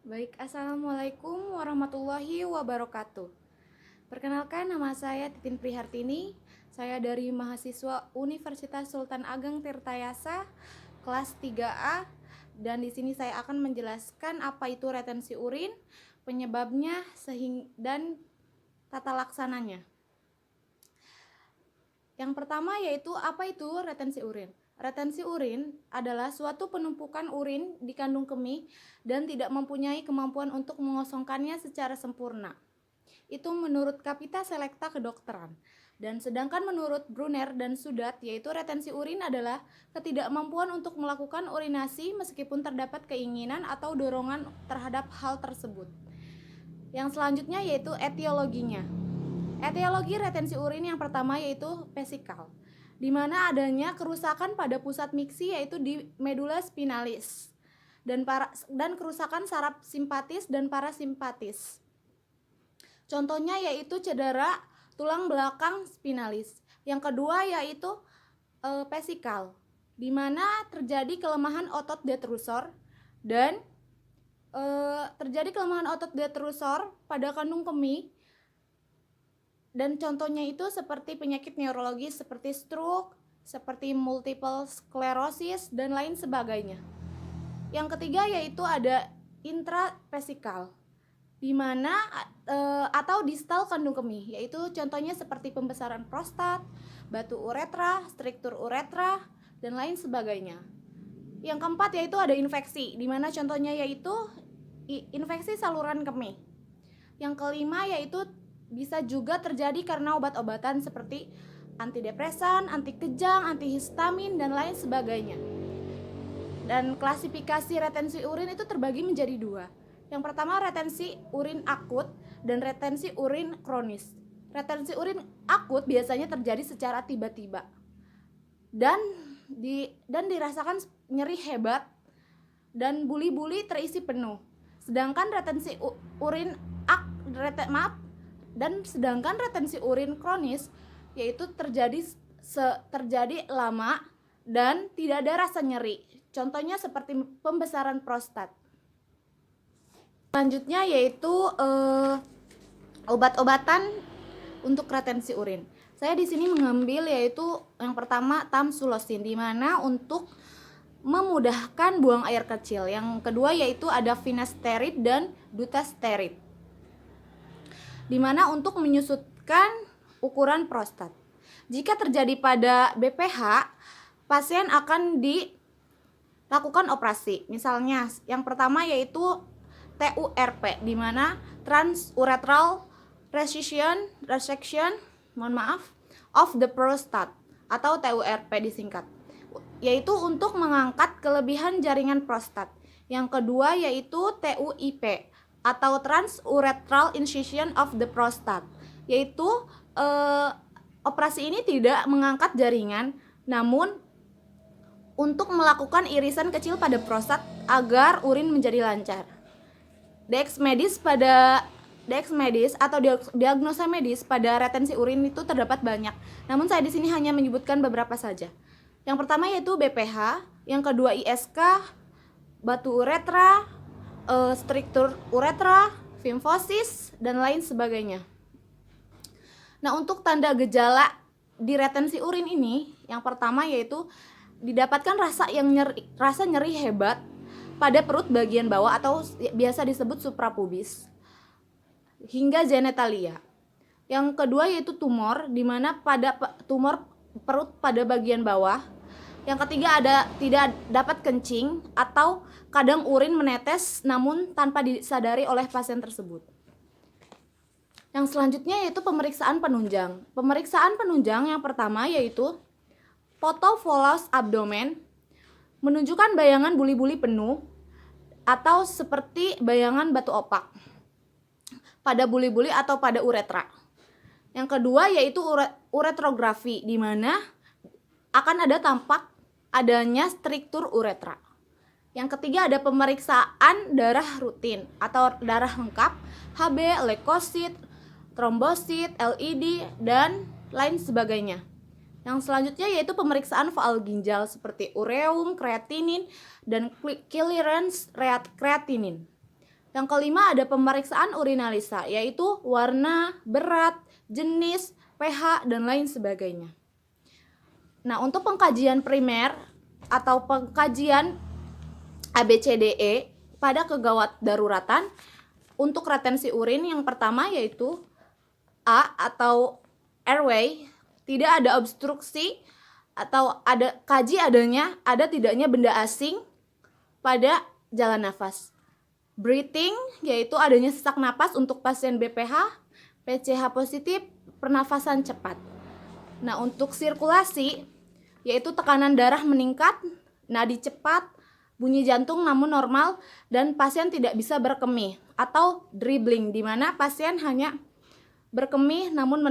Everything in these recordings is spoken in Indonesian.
Baik, Assalamualaikum warahmatullahi wabarakatuh. Perkenalkan, nama saya Titin Prihartini. Saya dari mahasiswa Universitas Sultan Ageng Tirtayasa, kelas 3A. Dan di sini saya akan menjelaskan apa itu retensi urin, penyebabnya, dan tata laksananya. Yang pertama yaitu apa itu retensi urin. Retensi urin adalah suatu penumpukan urin di kandung kemih dan tidak mempunyai kemampuan untuk mengosongkannya secara sempurna. Itu menurut Kapita Selekta Kedokteran. Dan sedangkan menurut Brunner dan Sudat, yaitu retensi urin adalah ketidakmampuan untuk melakukan urinasi meskipun terdapat keinginan atau dorongan terhadap hal tersebut. Yang selanjutnya yaitu etiologinya. Etiologi retensi urin yang pertama yaitu vesikal, di mana adanya kerusakan pada pusat miksi yaitu di medula spinalis dan kerusakan saraf simpatis dan parasimpatis. Contohnya yaitu cedera tulang belakang spinalis. Yang kedua yaitu vesikal, di mana terjadi kelemahan otot detrusor dan terjadi kelemahan otot detrusor pada kandung kemih. Dan contohnya itu seperti penyakit neurologis seperti stroke, seperti multiple sclerosis, dan lain sebagainya. Yang ketiga yaitu ada intravesikal, di mana atau distal kandung kemih, yaitu contohnya seperti pembesaran prostat, batu uretra, struktur uretra, dan lain sebagainya. Yang keempat yaitu ada infeksi, di mana contohnya yaitu infeksi saluran kemih. Yang kelima yaitu bisa juga terjadi karena obat-obatan seperti antidepresan, anti kejang, antihistamin, dan lain sebagainya. Dan klasifikasi retensi urin itu terbagi menjadi dua. Yang pertama retensi urin akut dan retensi urin kronis. Retensi urin akut biasanya terjadi secara tiba-tiba dan dirasakan nyeri hebat dan buli-buli terisi penuh. Sedangkan retensi urin kronis yaitu terjadi lama dan tidak ada rasa nyeri. Contohnya seperti pembesaran prostat. Selanjutnya yaitu obat-obatan untuk retensi urin. Saya di sini mengambil yaitu yang pertama tamsulosin, di mana untuk memudahkan buang air kecil. Yang kedua yaitu ada finasteride dan dutasteride, di mana untuk menyusutkan ukuran prostat. Jika terjadi pada BPH, pasien akan dilakukan operasi. Misalnya, yang pertama yaitu TURP, di mana transurethral resection of the prostate, atau TURP disingkat, yaitu untuk mengangkat kelebihan jaringan prostat. Yang kedua yaitu TUIP, atau transurethral incision of the prostate, yaitu operasi ini tidak mengangkat jaringan, namun untuk melakukan irisan kecil pada prostat agar urin menjadi lancar. Dexmedis atau diagnosa medis pada retensi urin itu terdapat banyak, namun saya di sini hanya menyebutkan beberapa saja. Yang pertama yaitu BPH, yang kedua ISK, batu uretra, struktur uretra, fimfosis, dan lain sebagainya. Nah, untuk tanda gejala di retensi urin ini, yang pertama yaitu didapatkan rasa nyeri hebat pada perut bagian bawah atau biasa disebut suprapubis hingga genitalia. Yang kedua yaitu tumor, di mana pada tumor perut pada bagian bawah. Yang ketiga ada tidak dapat kencing atau kadang urin menetes namun tanpa disadari oleh pasien tersebut. Yang selanjutnya yaitu pemeriksaan penunjang. Pemeriksaan penunjang yang pertama yaitu photophilus abdomen, menunjukkan bayangan buli-buli penuh atau seperti bayangan batu opak pada buli-buli atau pada uretra. Yang kedua yaitu uretrografi, di mana akan ada tampak adanya struktur uretra. Yang ketiga ada pemeriksaan darah rutin atau darah lengkap, Hb, leukosit, trombosit, LED, dan lain sebagainya. Yang selanjutnya yaitu pemeriksaan faal ginjal seperti ureum, kreatinin, dan clearance creatinine. Yang kelima ada pemeriksaan urinalisa, yaitu warna, berat, jenis, pH, dan lain sebagainya. Nah, untuk pengkajian primer atau pengkajian ABCDE pada kegawat daruratan untuk retensi urin, yang pertama yaitu A atau airway, tidak ada obstruksi atau kaji ada tidaknya benda asing pada jalan nafas. Breathing, yaitu adanya sesak napas untuk pasien BPH, PCH positif, pernafasan cepat. Nah, untuk sirkulasi, yaitu tekanan darah meningkat, nadi cepat, bunyi jantung namun normal, dan pasien tidak bisa berkemih atau dribbling, di mana pasien hanya berkemih namun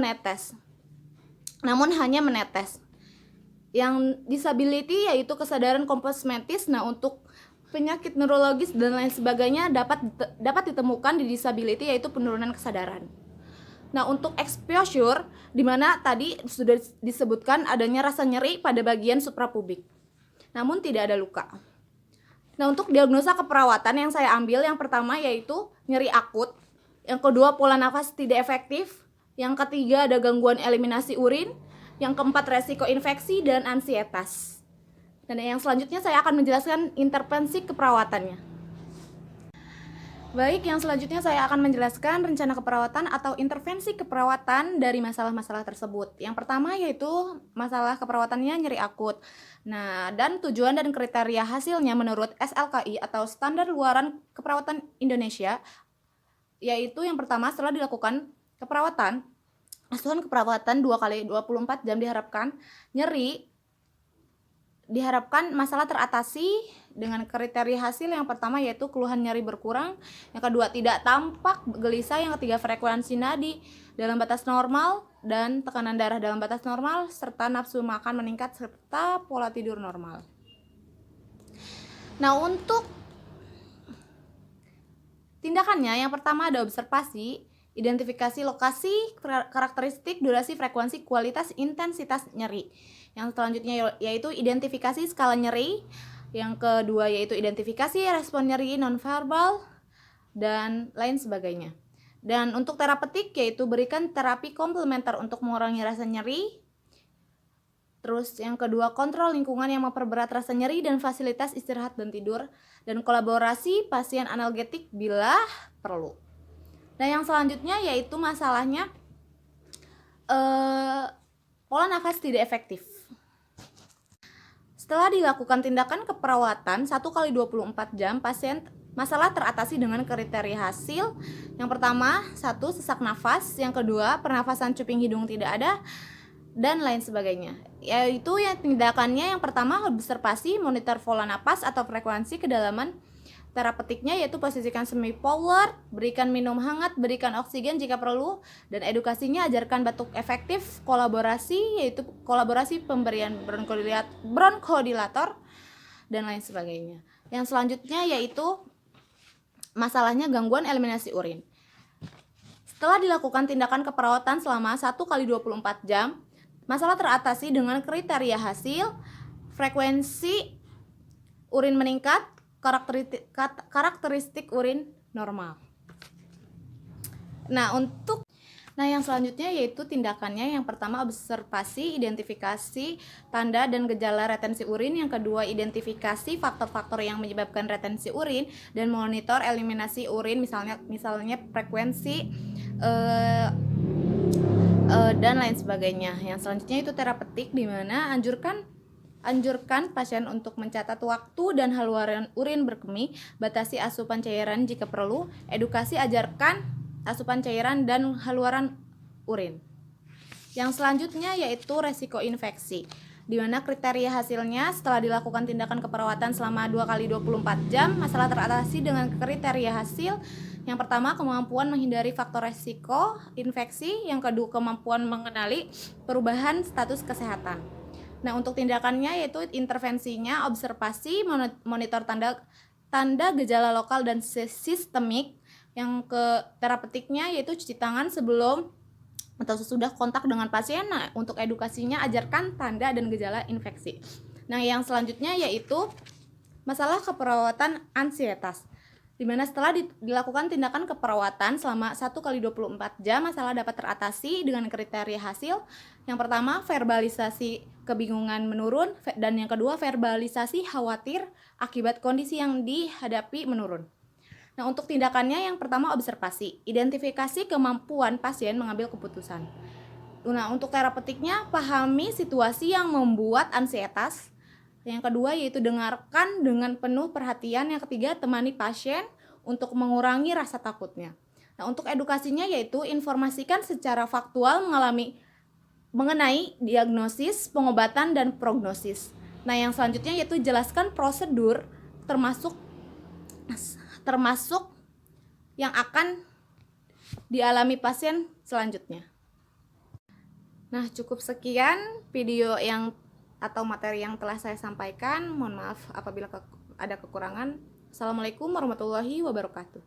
hanya menetes. Yang disability yaitu kesadaran komposmentis. Nah, untuk penyakit neurologis dan lain sebagainya dapat ditemukan di disability, yaitu penurunan kesadaran. Nah, untuk exposure, di mana tadi sudah disebutkan adanya rasa nyeri pada bagian suprapubik, namun tidak ada luka. Nah, untuk diagnosa keperawatan yang saya ambil, yang pertama yaitu nyeri akut, yang kedua pola nafas tidak efektif, yang ketiga ada gangguan eliminasi urin, yang keempat resiko infeksi dan ansietas. Dan yang selanjutnya saya akan menjelaskan intervensi keperawatannya. Baik, yang selanjutnya saya akan menjelaskan rencana keperawatan atau intervensi keperawatan dari masalah-masalah tersebut. Yang pertama yaitu masalah keperawatannya nyeri akut. Nah, dan tujuan dan kriteria hasilnya menurut SLKI atau Standar Luaran Keperawatan Indonesia, yaitu yang pertama setelah dilakukan keperawatan, asuhan keperawatan 2x24 jam diharapkan masalah teratasi dengan kriteria hasil. Yang pertama yaitu keluhan nyeri berkurang, yang kedua tidak tampak gelisah, yang ketiga frekuensi nadi dalam batas normal dan tekanan darah dalam batas normal, serta nafsu makan meningkat, serta pola tidur normal. Nah, untuk tindakannya yang pertama ada observasi, identifikasi lokasi, karakteristik, durasi, frekuensi, kualitas, intensitas nyeri. Yang selanjutnya yaitu identifikasi skala nyeri. Yang kedua yaitu identifikasi respon nyeri nonverbal dan lain sebagainya. Dan untuk terapeutik yaitu berikan terapi komplementer untuk mengurangi rasa nyeri. Terus yang kedua kontrol lingkungan yang memperberat rasa nyeri dan fasilitas istirahat dan tidur, dan kolaborasi pasien analgetik bila perlu. Nah, yang selanjutnya yaitu masalahnya pola nafas tidak efektif. Setelah dilakukan tindakan keperawatan 1x24 jam, pasien masalah teratasi dengan kriteria hasil. Yang pertama, 1. Sesak nafas, yang kedua, pernafasan cuping hidung tidak ada, dan lain sebagainya. Yaitu yang tindakannya yang pertama observasi, monitor pola napas atau frekuensi kedalaman. Terapeutiknya yaitu posisikan semi-power, berikan minum hangat, berikan oksigen jika perlu, dan edukasinya ajarkan batuk efektif, kolaborasi yaitu kolaborasi pemberian bronkodilator, dan lain sebagainya. Yang selanjutnya yaitu masalahnya gangguan eliminasi urin. Setelah dilakukan tindakan keperawatan selama 1x24 jam, masalah teratasi dengan kriteria hasil, frekuensi urin meningkat, karakteristik urin normal. Nah, yang selanjutnya yaitu tindakannya yang pertama observasi, identifikasi tanda dan gejala retensi urin, yang kedua identifikasi faktor-faktor yang menyebabkan retensi urin dan monitor eliminasi urin, misalnya frekuensi dan lain sebagainya. Yang selanjutnya itu terapeutik, di mana anjurkan pasien untuk mencatat waktu dan haluan urin berkemih, batasi asupan cairan jika perlu, edukasi ajarkan asupan cairan dan haluan urin. Yang selanjutnya yaitu resiko infeksi, di mana kriteria hasilnya setelah dilakukan tindakan keperawatan selama 2x24 jam, masalah teratasi dengan kriteria hasil. Yang pertama, kemampuan menghindari faktor resiko infeksi, yang kedua kemampuan mengenali perubahan status kesehatan. Nah, untuk tindakannya yaitu intervensinya observasi, monitor tanda gejala lokal dan sistemik. Yang ke terapeutiknya yaitu cuci tangan sebelum atau sesudah kontak dengan pasien. Nah, untuk edukasinya ajarkan tanda dan gejala infeksi. Nah, yang selanjutnya yaitu masalah keperawatan ansietas. di mana setelah dilakukan tindakan keperawatan selama 1 kali 24 jam, masalah dapat teratasi dengan kriteria hasil. Yang pertama, verbalisasi kebingungan menurun, dan yang kedua, verbalisasi khawatir akibat kondisi yang dihadapi menurun. Nah, untuk tindakannya yang pertama observasi, identifikasi kemampuan pasien mengambil keputusan. Nah, untuk terapeutiknya, pahami situasi yang membuat ansietas. Yang kedua yaitu dengarkan dengan penuh perhatian. Yang ketiga, temani pasien untuk mengurangi rasa takutnya. Nah, untuk edukasinya yaitu informasikan secara faktual mengenai diagnosis, pengobatan, dan prognosis. Nah, yang selanjutnya yaitu jelaskan prosedur termasuk yang akan dialami pasien selanjutnya. Nah, cukup sekian video atau materi yang telah saya sampaikan. Mohon maaf apabila ada kekurangan. Assalamualaikum warahmatullahi wabarakatuh.